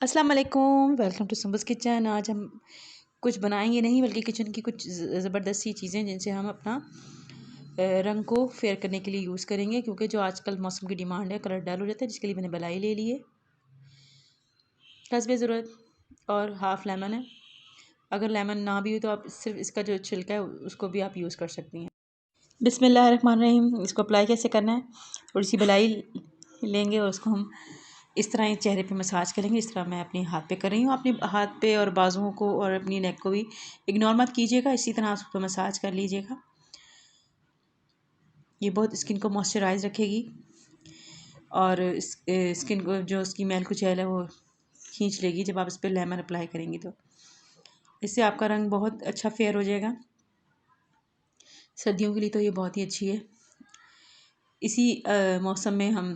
अस्सलाम वालेकुम, welcome to सुम्बुस kitchen. आज हम कुछ बनाएंगे नहीं बल्कि किचन की कुछ ज़बरदस्ती चीज़ें जिनसे हम अपना रंग को फेयर करने के लिए यूज़ करेंगे, क्योंकि जो आजकल मौसम की डिमांड है कलर डल हो जाता है, जिसके लिए मैंने बलाई ले ली है, हस्बे ज़रूरत, और हाफ़ लेमन है। अगर लेमन ना भी हो तो आप सिर्फ इसका जो छिलका है उसको भी आप यूज़ कर सकती हैं। बिस्मिल्लाहिर्रहमानिर्रहीम। इसको अप्लाई कैसे करना है, थोड़ी सी बलाई लेंगे और उसको हम इस तरह ही चेहरे पे मसाज करेंगे। इस तरह मैं अपने हाथ पे कर रही हूँ। अपने हाथ पे और बाजुओं को और अपनी नेक को भी इग्नोर मत कीजिएगा, इसी तरह उसको मसाज कर लीजिएगा। ये बहुत स्किन को मॉइस्चराइज रखेगी और स्किन को जो उसकी मैल कुचैल है वो खींच लेगी जब आप इस पर लेमन अप्लाई करेंगी। तो इससे आपका रंग बहुत अच्छा फेयर हो जाएगा। सर्दियों के लिए तो ये बहुत ही अच्छी है। इसी मौसम में हम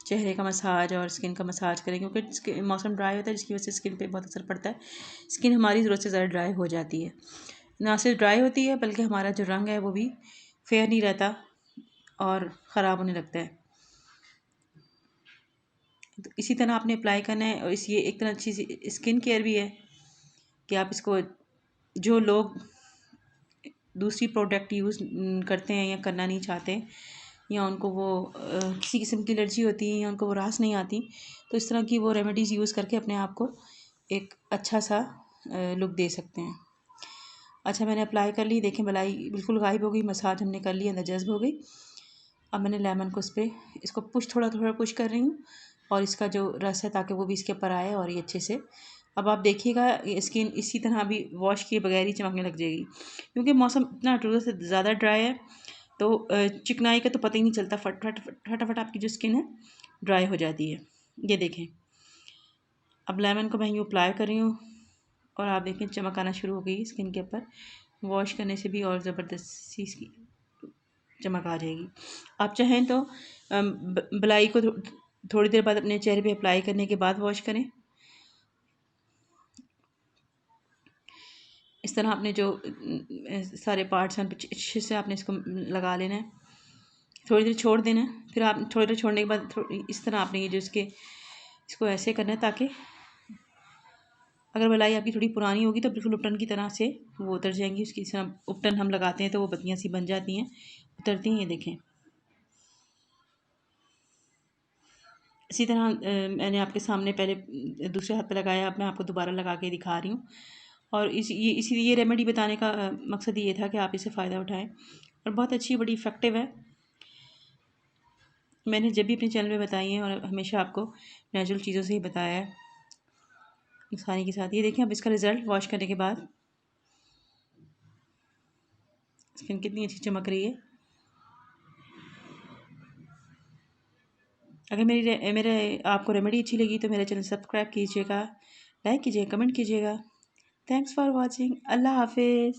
चेहरे का मसाज और स्किन का मसाज करें, क्योंकि मौसम ड्राई होता है जिसकी वजह से स्किन पे बहुत असर पड़ता है। स्किन हमारी ज़रूरत से ज़्यादा ड्राई हो जाती है। ना सिर्फ ड्राई होती है बल्कि हमारा जो रंग है वो भी फेयर नहीं रहता और ख़राब होने लगता है। तो इसी तरह आपने अप्लाई करना है। और इस ये एक तरह अच्छी सी स्किन केयर भी है कि आप इसको, जो लोग दूसरी प्रोडक्ट यूज़ करते हैं या करना नहीं चाहते, या उनको वो किसी किस्म की एलर्जी होती है या उनको वो रास नहीं आती, तो इस तरह की वो रेमेडीज़ यूज़ करके अपने आप को एक अच्छा सा लुक दे सकते हैं। अच्छा, मैंने अप्लाई कर ली, देखें बलाई बिल्कुल गायब हो गई, मसाज हमने कर ली, अंदर जज्ब हो गई। अब मैंने लेमन को इसको थोड़ा थोड़ा पुश कर रही हूँ और इसका जो रस है ताकि वो भी इसके ऊपर आए और ये अच्छे से। अब आप देखिएगा ये स्किन इसी तरह भी वॉश किए बगैर ही चमकने लग जाएगी, क्योंकि मौसम इतना ज़रूरत से ज़्यादा ड्राई है। तो चिकनाई का तो पता ही नहीं चलता, फटाफट आपकी जो स्किन है ड्राई हो जाती है। ये देखें, अब लेमन को मैं यूँ अप्लाई कर रही हूँ और आप देखें चमक आना शुरू हो गई स्किन के ऊपर। वॉश करने से भी और ज़बरदस्ती इसकी चमक आ जाएगी। आप चाहें तो बलाई को थोड़ी देर बाद अपने चेहरे पे अप्लाई करने के बाद वॉश करें। इस तरह आपने जो सारे पार्ट्स हैं अच्छे से आपने इसको लगा लेना है, थोड़ी देर छोड़ देना है। फिर आप थोड़ी देर छोड़ने के बाद इस तरह आपने ये जो इसको ऐसे करना है ताकि अगर बलाई आपकी थोड़ी पुरानी होगी तो बिल्कुल उपटन की तरह से वो उतर जाएंगी। उसकी तरह उपटन हम लगाते हैं तो वो बत्तियाँ सी बन जाती हैं, उतरती हैं। ये देखें, इसी तरह मैंने आपके सामने पहले दूसरे हाथ पे लगाया, अब मैं आपको दोबारा लगा के दिखा रही हूँ। और ये रेमेडी बताने का मकसद ये था कि आप इसे फ़ायदा उठाएं, और बहुत अच्छी बड़ी इफ़ेक्टिव है। मैंने जब भी अपने चैनल में बताई हैं और हमेशा आपको नेचुरल चीज़ों से ही बताया है, आसानी के साथ। ये देखें अब इसका रिज़ल्ट वॉश करने के बाद स्किन कितनी अच्छी चमक रही है। अगर मेरे आपको रेमेडी अच्छी लगी तो मेरा चैनल सब्सक्राइब कीजिएगा, लाइक कीजिएगा, कमेंट कीजिएगा। Thanks for watching. अल्लाह हाफिज़।